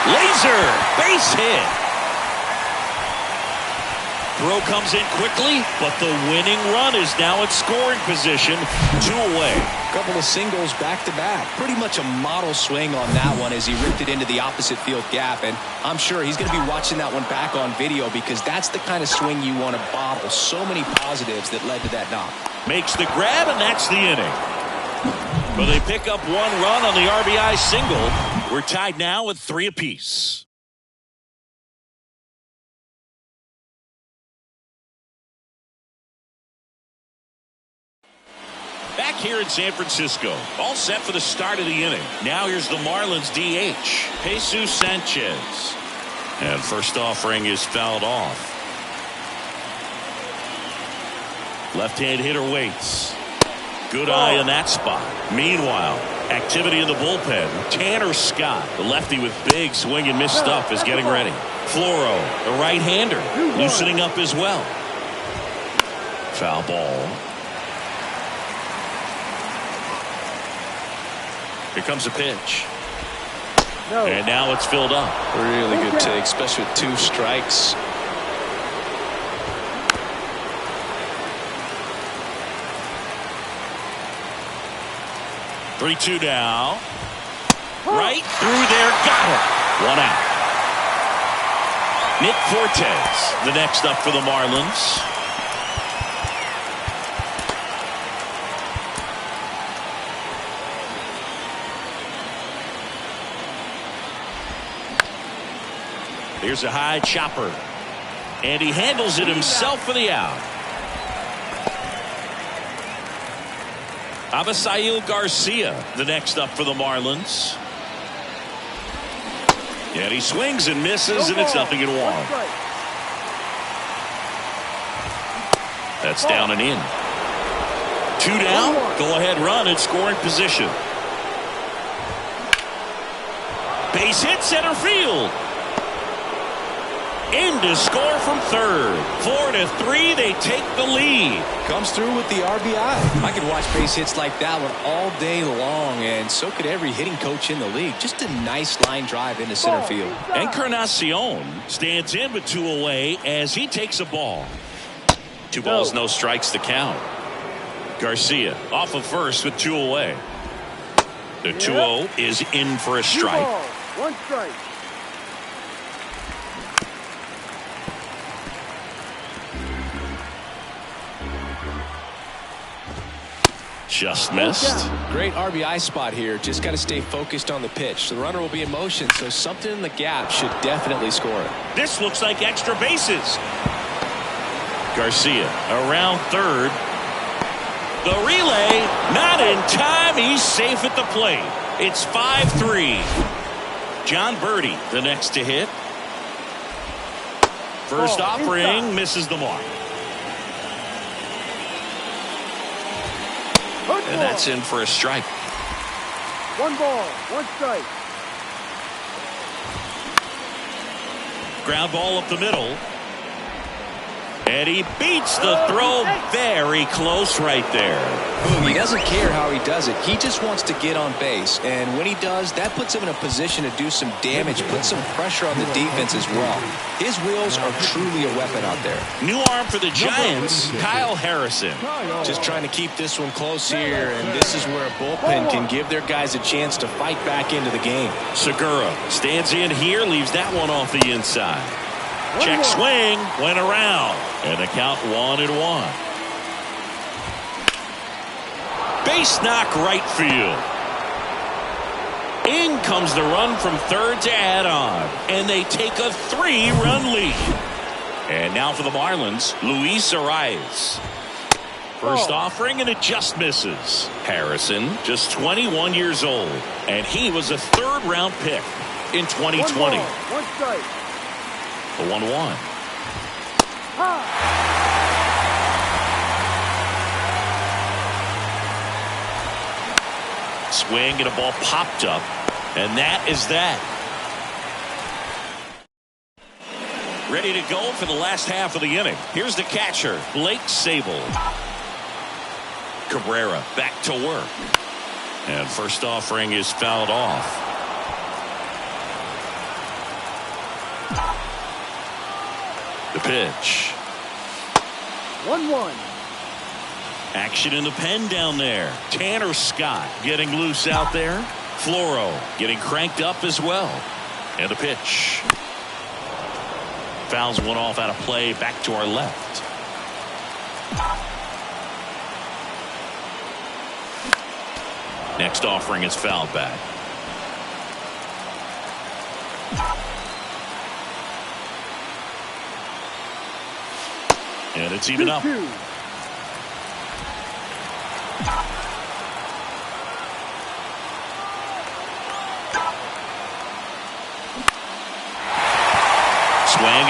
Laser base hit. Throw comes in quickly, but the winning run is now at scoring position. 2 away. A couple of singles back to back. Pretty much a model swing on that one as he ripped it into the opposite field gap. And I'm sure he's going to be watching that one back on video because that's the kind of swing you want to bottle. So many positives that led to that knock. Makes the grab, and that's the inning. But they pick up 1 run on the RBI single. We're tied now with 3 apiece. Back here in San Francisco, all set for the start of the inning. Now here's the Marlins DH, Jesus Sanchez. And first offering is fouled off. Left-hand hitter waits. Good eye on that spot. Meanwhile, activity in the bullpen. Tanner Scott, the lefty with big swing and miss stuff, is getting ready. Floro, the right-hander, loosening up as well. Foul ball. Here comes a pitch. And now it's filled up. Really good take, especially with 2 strikes. Three-two now. Right through there. Got it. 1 out. Nick Fortes, the next up for the Marlins. Here's a high chopper. And he handles it himself for the out. Abisail Garcia, the next up for the Marlins. And he swings and misses, and it's 0-1. That's down and in. 2 down. Go ahead run in scoring position. Base hit center field. In to score from third. 4-3, they take the lead. Comes through with the RBI. I could watch base hits like that one all day long, and so could every hitting coach in the league. Just a nice line drive into center field. Encarnacion stands in with 2 away as he takes a ball. 2 balls, no strikes to count. Garcia off of first with 2 away. The 2-0 is in for a strike. 1 strike. Just missed. Great RBI spot here. Just got to stay focused on the pitch. The runner will be in motion, so something in the gap should definitely score it. This looks like extra bases. Garcia around third. The relay not in time. He's safe at the plate. It's 5-3. John Birdie the next to hit. First offering misses the mark. And that's in for a strike. 1 ball, 1 strike. Ground ball up the middle. And he beats the throw very close right there. He doesn't care how he does it. He just wants to get on base. And when he does, that puts him in a position to do some damage, put some pressure on the defense as well. His wheels are truly a weapon out there. New arm for the Giants, Kyle Harrison. Just trying to keep this one close here, and this is where a bullpen can give their guys a chance to fight back into the game. Segura stands in here, leaves that one off the inside. Check swing, went around, and the count 1-1. Base knock right field. In comes the run from third to add on, and they take a 3-run lead. And now for the Marlins, Luis Arias. First offering, and it just misses. Harrison, just 21 years old, and he was a 3rd-round pick in 2020. 1 strike. The 1-1. Swing and a ball popped up, and that is that. Ready to go for the last half of the inning. Here's the catcher, Blake Sable. Cabrera back to work, and first offering is fouled off. The pitch. 1-1. Action in the pen down there. Tanner Scott getting loose out there. Floro getting cranked up as well. And the pitch. Fouls one off out of play back to our left. Next offering is fouled back. And it's even up. Swing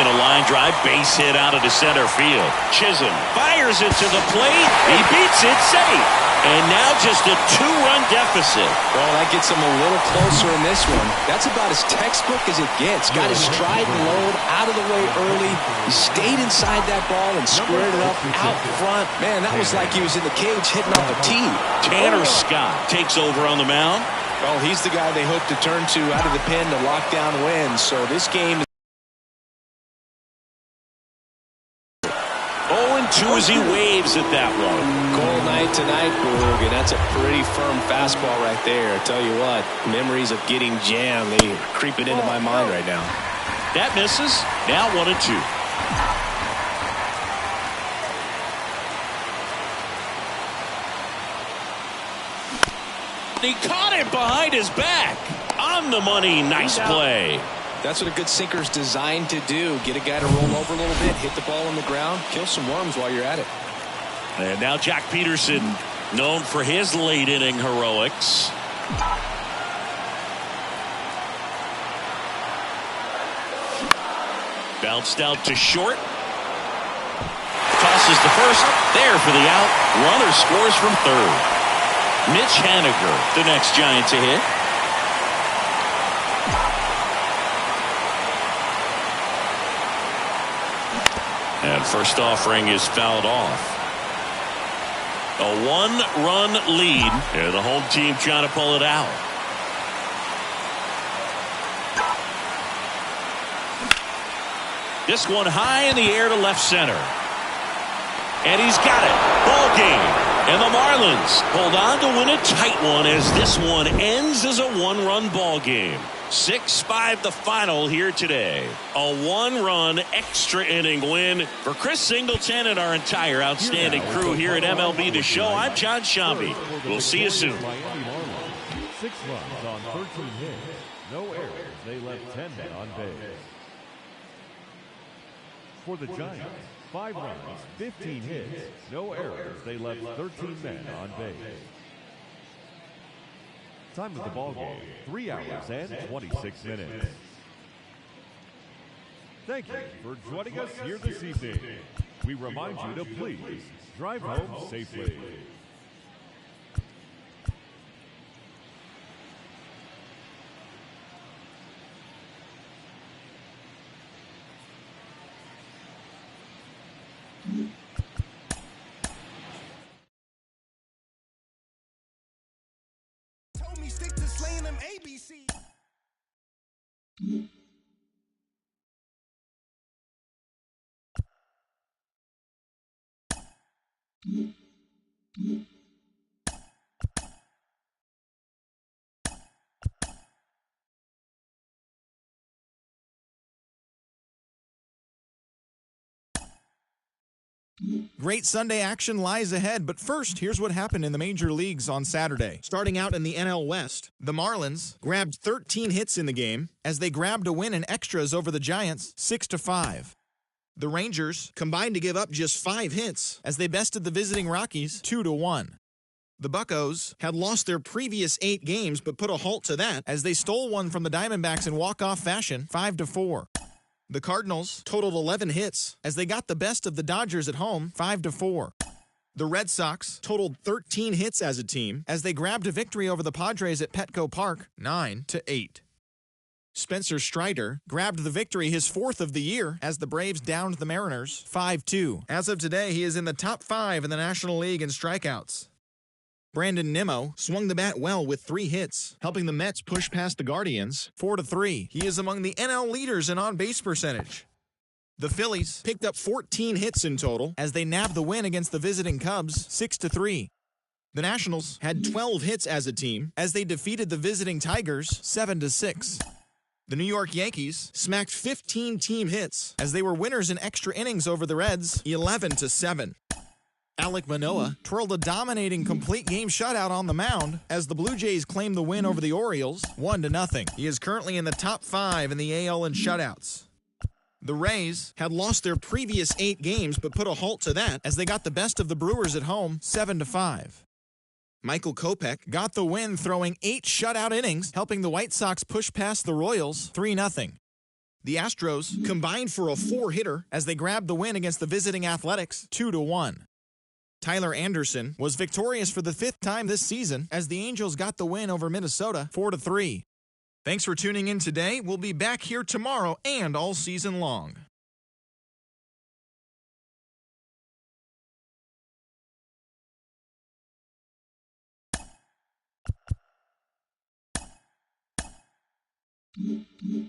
and a line drive, base hit out into center field. Chisholm fires it to the plate. He beats it safe. And now just a 2-run deficit. Well, that gets him a little closer in this one. That's about as textbook as it gets. Got his stride and load out of the way early. He stayed inside that ball and squared it up out front. Man, that was like he was in the cage hitting off a tee. Tanner Scott takes over on the mound. Well, he's the guy they hope to turn to out of the pen to lock down wins. So this game is 0-2 as he waves at that one. Cold night tonight, Boog, and that's a pretty firm fastball right there. I tell you what, memories of getting jammed, they creeping into my mind right now. That misses. Now 1-2. He caught it behind his back. On the money. Nice play. That's what a good sinker's designed to do. Get a guy to roll over a little bit, hit the ball on the ground, kill some worms while you're at it. And now Jack Peterson known for his late inning heroics. Bounced out to short. Tosses to first. There for the out. Runner scores from third. Mitch Haniger, the next Giant to hit. And first offering is fouled off. A one-run lead, and the home team trying to pull it out. This one high in the air to left center. And he's got it. Ball game. And the Marlins hold on to win a tight one as this one ends as a one-run ball game. 6-5 the final here today. A one-run extra inning win for Chris Singleton and our entire outstanding crew here at MLB The Show. I'm John Shambi. We'll see you soon. Miami Marlins, 6 runs on 13 hits. No errors. They left 10 men on base. For the Giants, 5 runs, 15 hits. No errors. They left 13 men on base. Time of the ball game, 3 hours and 26 minutes. Thank you for joining us here this evening. We remind you to please drive home safely. Stick to slaying them ABC. Great Sunday action lies ahead, but first, here's what happened in the major leagues on Saturday. Starting out in the NL West, the Marlins grabbed 13 hits in the game as they grabbed a win in extras over the Giants 6-5. The Rangers combined to give up just 5 hits as they bested the visiting Rockies 2-1. The Buccos had lost their previous 8 games but put a halt to that as they stole one from the Diamondbacks in walk-off fashion 5-4. The Cardinals totaled 11 hits as they got the best of the Dodgers at home 5-4. The Red Sox totaled 13 hits as a team as they grabbed a victory over the Padres at Petco Park 9-8. Spencer Strider grabbed the victory, his 4th of the year, as the Braves downed the Mariners 5-2. As of today, he is in the top 5 in the National League in strikeouts. Brandon Nimmo swung the bat well with 3 hits, helping the Mets push past the Guardians 4-3. He is among the NL leaders in on-base percentage. The Phillies picked up 14 hits in total as they nabbed the win against the visiting Cubs 6-3. The Nationals had 12 hits as a team as they defeated the visiting Tigers 7-6. The New York Yankees smacked 15 team hits as they were winners in extra innings over the Reds 11-7. Alek Manoah twirled a dominating complete game shutout on the mound as the Blue Jays claimed the win over the Orioles 1-0. He is currently in the top 5 in the AL in shutouts. The Rays had lost their previous 8 games but put a halt to that as they got the best of the Brewers at home 7-5. Michael Kopech got the win throwing 8 shutout innings, helping the White Sox push past the Royals 3-0. The Astros combined for a 4-hitter as they grabbed the win against the visiting Athletics 2-1. Tyler Anderson was victorious for the 5th time this season as the Angels got the win over Minnesota 4-3. Thanks for tuning in today. We'll be back here tomorrow and all season long. Mm-hmm.